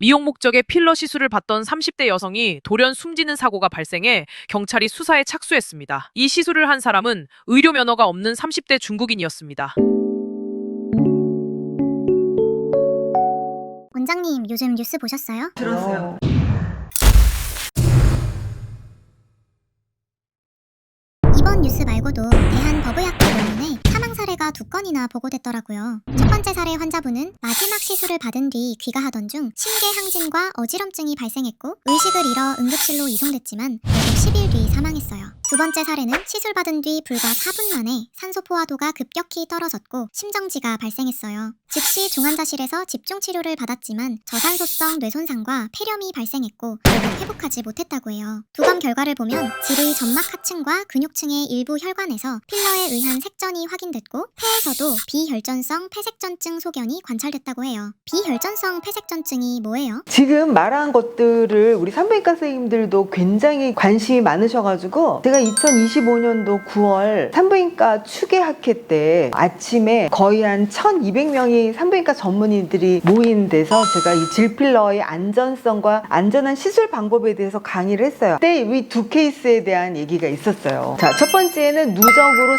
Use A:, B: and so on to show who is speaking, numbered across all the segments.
A: 미용 목적의 필러 시술을 받던 30대 여성이 돌연 숨지는 사고가 발생해 경찰이 수사에 착수했습니다. 이 시술을 한 사람은 의료 면허가 없는 30대 중국인이었습니다.
B: 원장님, 요즘 뉴스 보셨어요?
C: 들었어요.
B: 이번 뉴스 말고도 대한법의학회 논문에 사망 사례가 2건이나 보고됐더라고요. 첫 번째 사례 환자분은 마지막 시술을 받은 뒤 귀가하던 중 심계항진과 어지럼증이 발생했고 의식을 잃어 응급실로 이송됐지만 결국 10일 뒤 사망했어요. 두 번째 사례는 시술 받은 뒤 불과 4분 만에 산소 포화도가 급격히 떨어졌고 심정지가 발생했어요. 즉시 중환자실에서 집중치료를 받았지만 저산소성 뇌손상과 폐렴이 발생했고 결국 회복하지 못했다고 해요. 두 건 결과를 보면 질의 점막 하층과 근육층의 일부 혈관에서 필러에 의한 색전이 확인됐고 폐에서도 비혈전성 폐색전증 소견이 관찰됐다고 해요. 비혈전성 폐색전증이 뭐예요?
C: 지금 말한 것들을 우리 산부인과 선생님들도 굉장히 관심이 많으셔가지고 제가 2025년도 9월 산부인과 추계학회 때 아침에 거의 한 1200명이 산부인과 전문의들이 모인 데서 제가 이 질필러의 안전성과 안전한 시술 방법에 대해서 강의를 했어요. 그때 이 두 케이스에 대한 얘기가 있었어요. 자, 첫 번째는 누적으로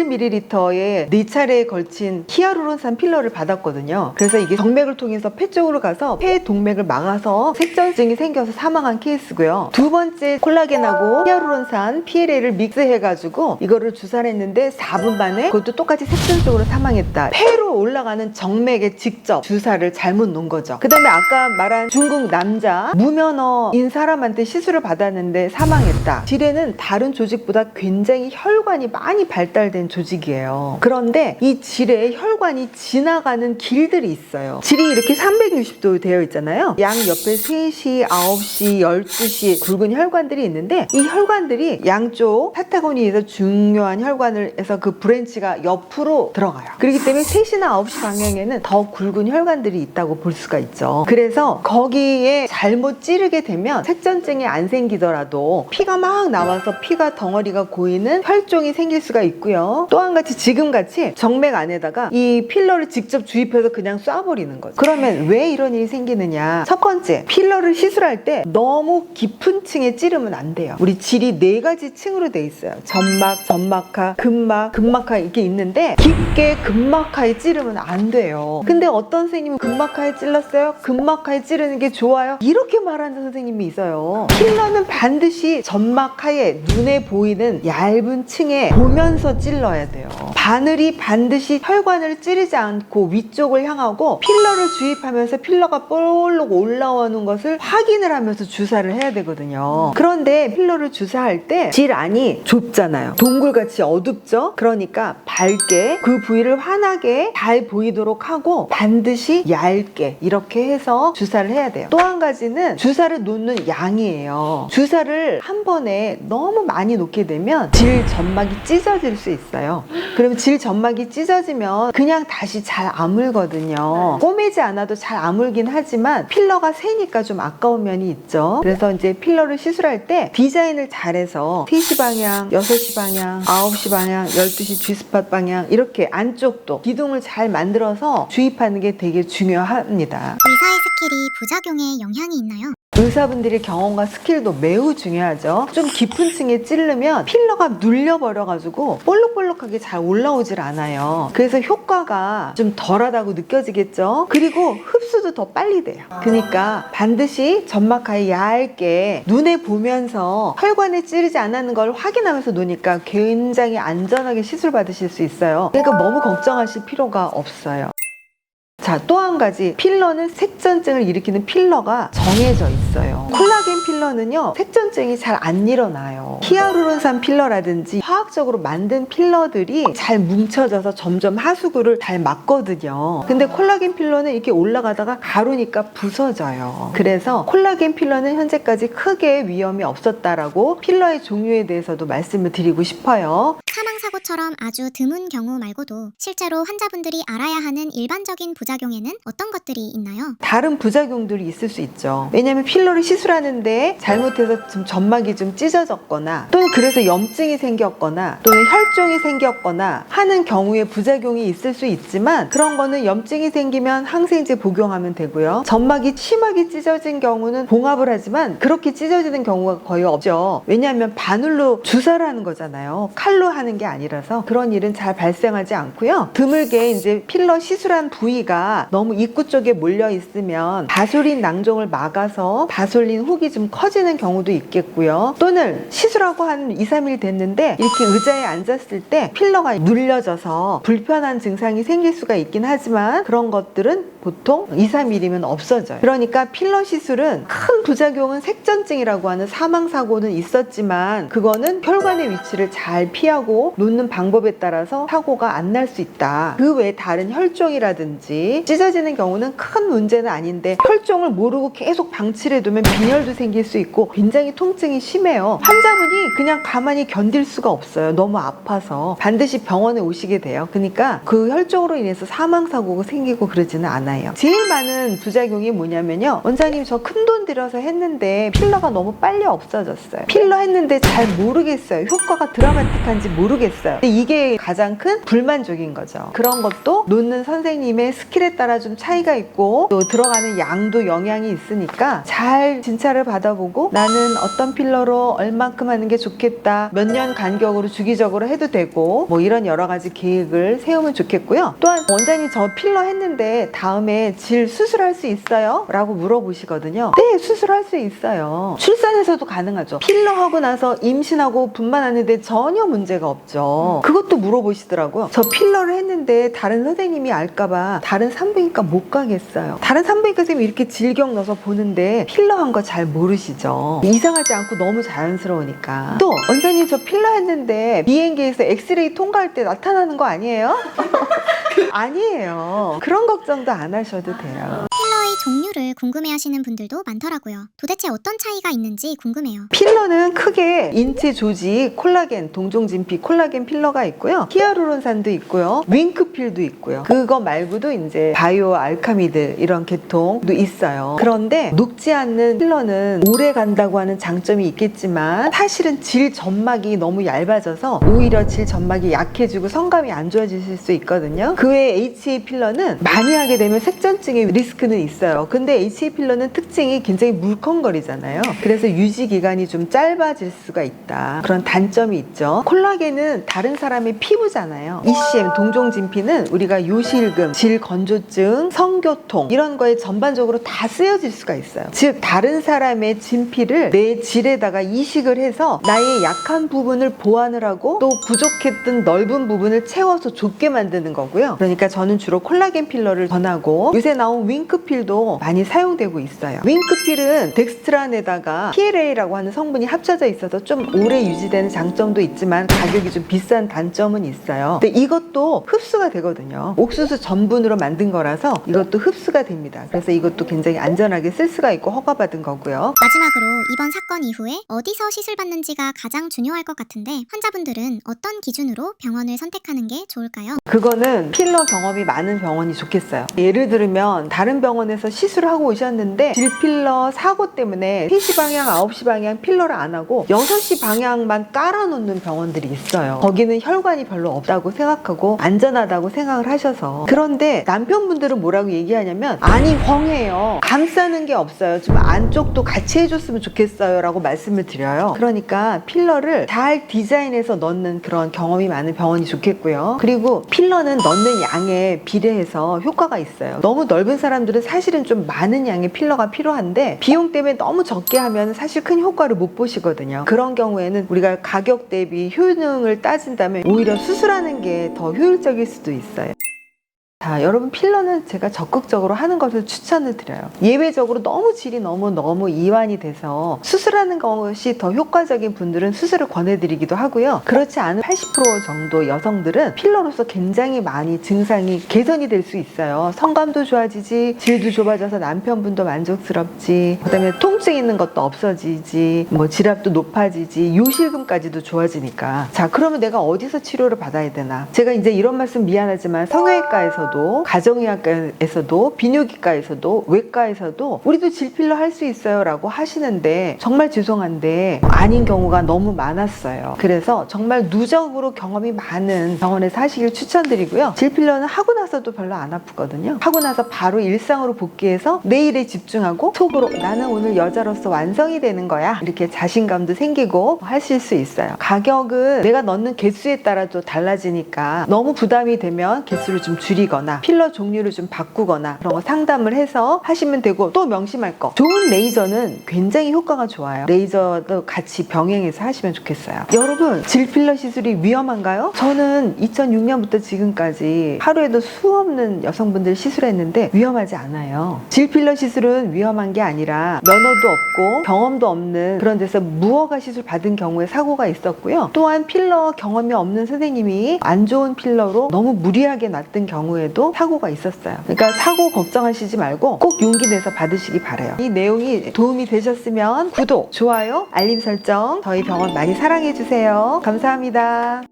C: 47ml의 4차례에 걸친 히아루론산 필러를 받았거든요. 그래서 이게 정맥을 통해서 폐 쪽으로 가서 폐 동맥을 막아서 색전증이 생겨서 사망한 케이스고요. 두 번째 콜라겐하고 히아루론산 PLA를 믹스해가지고 이거를 주사를 했는데 4분 만에 그것도 똑같이 색전증으로 사망했다. 폐로 올라가는 정맥에 직접 주사를 잘못 놓은 거죠. 그 다음에 아까 말한 중국 남자 무면허인 사람한테 시술을 받았는데 사망했다. 질에는 다른 조직보다 굉장히 혈관이 많이 발달된 조직이에요. 그런데 이 질에 혈관이 지나가는 길들이 있어요. 질이 이렇게 360도 되어 있잖아요. 양 옆에 3시, 9시, 12시 굵은 혈관들이 있는데 이 혈관들이 양쪽 파타고니에서 중요한 혈관을 해서 그 브랜치가 옆으로 들어가요. 그렇기 때문에 3시나 9시 방향에는 더 굵은 혈관들이 있다고 볼 수가 있죠. 그래서 거기에 잘못 찌르게 되면 색전증이 안 생기더라도 피가 막 나와서 피가 덩어리가 고이는 혈종이 생길 수가 있고요. 또 한 가지 지금같이 정맥 안에다가 이 필러를 직접 주입해서 그냥 쏴버리는 거죠. 그러면 왜 이런 일이 생기느냐? 첫 번째, 필러를 시술할 때 너무 깊은 층에 찌르면 안 돼요. 우리 질이 4가지 층으로 돼 있어요. 점막, 점막하, 근막, 근막하 이렇게 있는데 깊게 근막하에 찌르면 안 돼요. 근데 어떤 선생님은 근막하에 찔렀어요? 근막하에 찌르는 게 좋아요? 이렇게 말하는 선생님이 있어요. 필러는 반드시 점막하에 눈에 보이는 얇은 층에 보면서 찔러야 돼요. 바늘이 반드시 혈관을 찌르지 않고 위쪽을 향하고 필러를 주입하면서 필러가 볼록 올라오는 것을 확인을 하면서 주사를 해야 되거든요. 그런데 필러를 주사할 때 질 안이 좁잖아요. 동굴같이 어둡죠? 그러니까 밝게 그 부위를 환하게 잘 보이도록 하고 반드시 얇게 이렇게 해서 주사를 해야 돼요. 또 한 가지는 주사를 놓는 양이에요. 주사를 한 번에 너무 많이 놓게 되면 질 점막이 찢어질 수 있어요. 그러면 질 점막이 찢어지면 그냥 다시 잘 아물거든요. 꼬매지 않아도 잘 아물긴 하지만 필러가 세니까 좀 아까운 면이 있죠. 그래서 이제 필러를 시술할 때 디자인을 잘해서 3시 방향, 6시 방향, 9시 방향, 12시 G스팟 방향 이렇게 안쪽도 기둥을 잘 만들어서 주입하는 게 되게 중요합니다.
B: 의사의 스킬이 부작용에 영향이 있나요?
C: 의사분들의 경험과 스킬도 매우 중요하죠. 좀 깊은 층에 찌르면 필러가 눌려버려가지고 볼록볼록하게 잘 올라오질 않아요. 그래서 효과가 좀 덜하다고 느껴지겠죠. 그리고 흡수도 더 빨리 돼요. 그러니까 반드시 점막하에 얇게 눈에 보면서 혈관에 찌르지 않았는 걸 확인하면서 놓으니까 굉장히 안전하게 시술 받으실 수 있어요. 그러니까 너무 걱정하실 필요가 없어요. 자, 또 한 가지, 필러는 색전증을 일으키는 필러가 정해져 있어요. 콜라겐 필러는요, 색전증이 잘 안 일어나요. 히아루론산 필러라든지 화학적으로 만든 필러들이 잘 뭉쳐져서 점점 하수구를 잘 막거든요. 근데 콜라겐 필러는 이렇게 올라가다가 가루니까 부서져요. 그래서 콜라겐 필러는 현재까지 크게 위험이 없었다라고 필러의 종류에 대해서도 말씀을 드리고 싶어요.
B: 사망사고처럼 아주 드문 경우 말고도 실제로 환자분들이 알아야 하는 일반적인 부작용에는 어떤 것들이 있나요?
C: 다른 부작용들이 있을 수 있죠. 왜냐하면 필러를 시술하는데 잘못해서 좀 점막이 좀 찢어졌거나 또는 그래서 염증이 생겼거나 또는 혈종이 생겼거나 하는 경우에 부작용이 있을 수 있지만 그런 거는 염증이 생기면 항생제 복용하면 되고요. 점막이 심하게 찢어진 경우는 봉합을 하지만 그렇게 찢어지는 경우가 거의 없죠. 왜냐하면 바늘로 주사를 하는 거잖아요. 칼로 하는 게 아니라서 그런 일은 잘 발생하지 않고요. 드물게 이제 필러 시술한 부위가 너무 입구 쪽에 몰려 있으면 바솔린 낭종을 막아서 바솔린 혹이 좀 커지는 경우도 있겠고요. 또는 시술하고 한 2, 3일 됐는데 이렇게 의자에 앉았을 때 필러가 눌려져서 불편한 증상이 생길 수가 있긴 하지만 그런 것들은 보통 2, 3일이면 없어져요. 그러니까 필러 시술은 큰 부작용은 색전증이라고 하는 사망사고는 있었지만 그거는 혈관의 위치를 잘 피하고 놓는 방법에 따라서 사고가 안 날 수 있다. 그 외에 다른 혈종이라든지 찢어지는 경우는 큰 문제는 아닌데 혈종을 모르고 계속 방치를 해두면 빈혈도 생길 수 있고 굉장히 통증이 심해요. 환자분이 그냥 가만히 견딜 수가 없어요. 너무 아파서 반드시 병원에 오시게 돼요. 그러니까 그 혈종으로 인해서 사망사고가 생기고 그러지는 않아요. 제일 많은 부작용이 뭐냐면요. 원장님 저 큰 돈 들여서 했는데 필러가 너무 빨리 없어졌어요. 필러 했는데 잘 모르겠어요. 효과가 드라마틱한지 모르겠어요. 근데 이게 가장 큰 불만족인 거죠. 그런 것도 놓는 선생님의 스킬에 따라 좀 차이가 있고 또 들어가는 양도 영향이 있으니까 잘 진찰을 받아보고 나는 어떤 필러로 얼만큼 하는 게 좋겠다. 몇 년 간격으로 주기적으로 해도 되고 뭐 이런 여러 가지 계획을 세우면 좋겠고요. 또한 원장님 저 필러 했는데 다음에 질 수술할 수 있어요? 라고 물어보시거든요. 네, 수술할 수 있어요. 출산에서도 가능하죠. 필러 하고 나서 임신하고 분만하는데 전혀 문제가 없죠. 그것도 물어보시더라고요. 저 필러를 했는데 다른 선생님이 알까봐 다른 산부인과 못 가겠어요. 다른 산부인과 선생님이 이렇게 질경 넣어서 보는데 필러 한 거 잘 모르시죠. 이상하지 않고 너무 자연스러우니까. 또 원장님 저 필러 했는데 비행기에서 엑스레이 통과할 때 나타나는 거 아니에요? 아니에요. 그런 걱정도 안 하셔도 돼요.
B: 필러의 종류를 궁금해하시는 분들도 많더라고요. 도대체 어떤 차이가 있는지 궁금해요.
C: 필러는 크게 인체 조직, 콜라겐, 동종진피, 콜라겐 필러가 있고요. 히아루론산도 있고요. 윙크필도 있고요. 그거 말고도 이제 바이오 알카미드 이런 계통도 있어요. 그런데 녹지 않는 필러는 오래 간다고 하는 장점이 있겠지만 사실은 질 점막이 너무 얇아져서 오히려 질 점막이 약해지고 성감이 안 좋아지실 수 있거든요. 그 외에 HA 필러는 많이 하게 되면 색전증의 리스크는 있어요. 근데 HA 필러는 특징이 굉장히 물컹거리잖아요. 그래서 유지 기간이 좀 짧아질 수가 있다. 그런 단점이 있죠. 콜라겐은 다른 사람의 피부잖아요. ECM, 동종진피는 우리가 요실금, 질건조증, 성교통 이런 거에 전반적으로 다 쓰여질 수가 있어요. 즉 다른 사람의 진피를 내 질에다가 이식을 해서 나의 약한 부분을 보완을 하고 또 부족했던 넓은 부분을 채워서 좁게 만드는 거고요. 그러니까 저는 주로 콜라겐 필러를 권하고 요새 나온 윙크필도 많이 사용되고 있어요. 윙크필은 덱스트란에다가 PLA라고 하는 성분이 합쳐져 있어서 좀 오래 유지되는 장점도 있지만 가격이 좀 비싼 단점은 있어요. 근데 이것도 흡수가 되거든요. 옥수수 전분으로 만든 거라서 이것도 흡수가 됩니다. 그래서 이것도 굉장히 안전하게 쓸 수가 있고 허가받은 거고요.
B: 마지막으로 이번 사건 이후에 어디서 시술받는지가 가장 중요할 것 같은데 환자분들은 어떤 기준으로 병원을 선택하는 게 좋을까요?
C: 그거는 필러 경험이 많은 병원이 좋겠어요. 예를 들면 다른 병원에서 시술을 하고 오셨는데 질필러 사고 때문에 3시 방향, 9시 방향 필러를 안 하고 6시 방향만 깔아놓는 병원들이 있어요. 거기는 혈관이 별로 없다고 생각하고 안전하다고 생각을 하셔서. 그런데 남편분들은 뭐라고 얘기하냐면 아니 뻥해요. 감싸는 게 없어요. 좀 안쪽도 같이 해줬으면 좋겠어요 라고 말씀을 드려요. 그러니까 필러를 잘 디자인해서 넣는 그런 경험이 많은 병원이 좋겠고요. 그리고 필러는 넣는 양에 비례해서 효과가 있어요. 너무 넓은 사람들은 사실은 좀 많은 양의 필러가 필요한데 비용 때문에 너무 적게 하면 사실 큰 효과를 못 보시거든요. 그런 경우에는 우리가 가격 대비 효능을 따진다면 오히려 수술하는 게 더 효율적일 수도 있어요. 자, 여러분 필러는 제가 적극적으로 하는 것을 추천을 드려요. 예외적으로 너무 질이 너무 이완이 돼서 수술하는 것이 더 효과적인 분들은 수술을 권해드리기도 하고요. 그렇지 않은 80% 정도 여성들은 필러로서 굉장히 많이 증상이 개선이 될 수 있어요. 성감도 좋아지지, 질도 좁아져서 남편분도 만족스럽지, 그다음에 통증 있는 것도 없어지지, 뭐 지압도 높아지지, 요실금까지도 좋아지니까. 자, 그러면 내가 어디서 치료를 받아야 되나? 제가 이제 이런 말씀 미안하지만 성형외과에서도, 가정의학과에서도, 비뇨기과에서도, 외과에서도 우리도 질필러 할 수 있어요 라고 하시는데 정말 죄송한데 아닌 경우가 너무 많았어요. 그래서 정말 누적으로 경험이 많은 병원에서 하시길 추천드리고요. 질필러는 하고 나서도 별로 안 아프거든요. 하고 나서 바로 일상으로 복귀해서 내일에 집중하고 속으로 나는 오늘 여자로서 완성이 되는 거야, 이렇게 자신감도 생기고 하실 수 있어요. 가격은 내가 넣는 개수에 따라 또 달라지니까 너무 부담이 되면 개수를 좀 줄이거나 필러 종류를 좀 바꾸거나 그런 거 상담을 해서 하시면 되고, 또 명심할 거, 좋은 레이저는 굉장히 효과가 좋아요. 레이저도 같이 병행해서 하시면 좋겠어요. 여러분, 질필러 시술이 위험한가요? 저는 2006년부터 지금까지 하루에도 수없는 여성분들 시술했는데 위험하지 않아요. 질필러 시술은 위험한 게 아니라 면허도 없고 경험도 없는 그런 데서 무허가 시술 받은 경우에 사고가 있었고요. 또한 필러 경험이 없는 선생님이 안 좋은 필러로 너무 무리하게 놨던 경우에도 사고가 있었어요. 그러니까 사고 걱정하시지 말고 꼭 용기 내서 받으시기 바라요. 이 내용이 도움이 되셨으면 구독, 좋아요, 알림 설정, 저희 병원 많이 사랑해 주세요. 감사합니다.